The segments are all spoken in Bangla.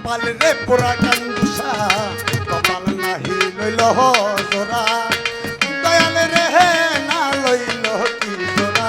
কপাল রে পোড়া কান্দুসা কপাল নাহি লইল জোড়া দয়াল রে না লইল কি জোড়া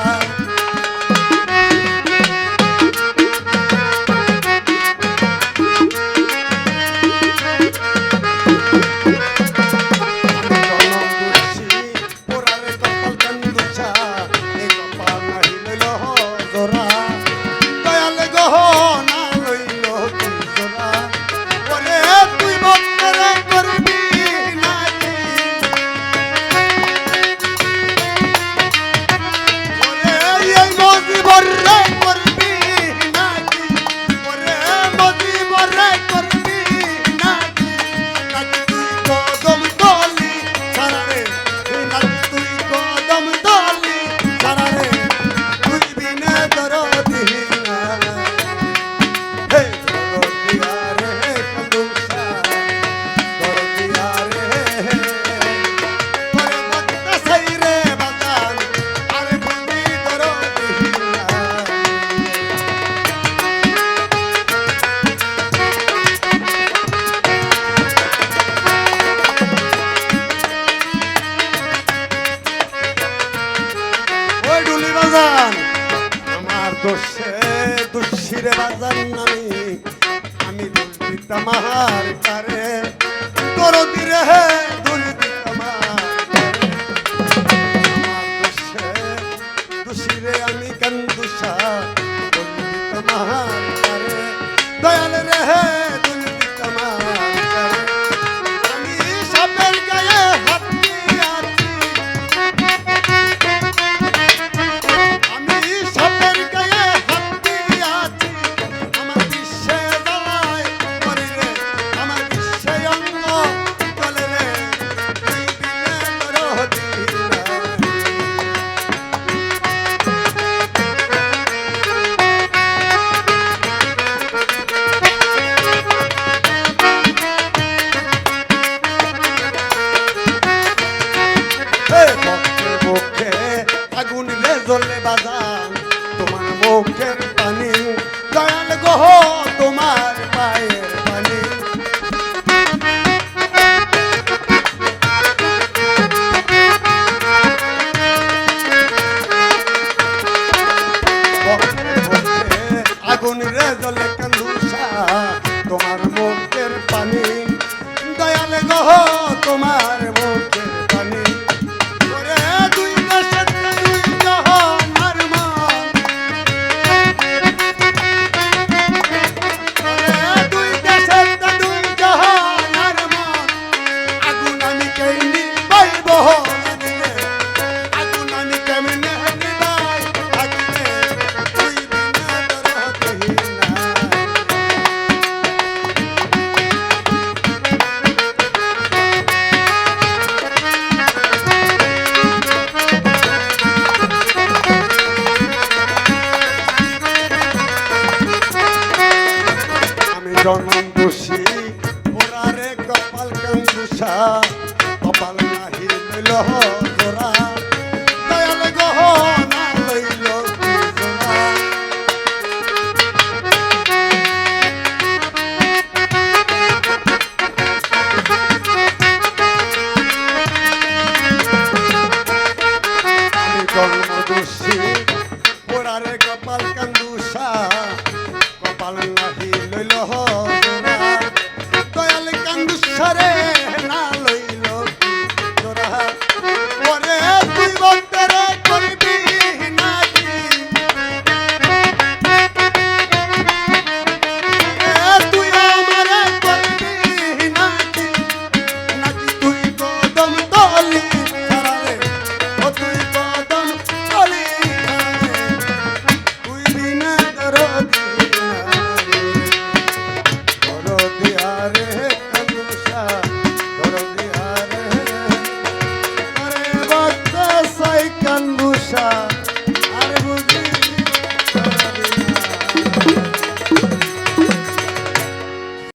দুঃশিরে বাজার নামি আমি দুল দিতাম আর কারে দরদি রে দুল দিতাম দুঃশিরে আমি কান্দুসা দুল দিতাম আর কারে দয়াল রে দুল দিতাম কারে আমি সাপের গায়ে হাত দিয়ে আছি আমি সাপের গায়ে আগুন রে জ্বলে বাজান তোমার মুখের পানি দয়াল গো তোমার পায়ের পানি আগুন রে জ্বলে কান্দুসা তোমার মুখের পানি দয়াল গো তোমার মুখের পানি জনম দোষী ওরা রে কপাল কান্দুসা কপাল নাহি লইল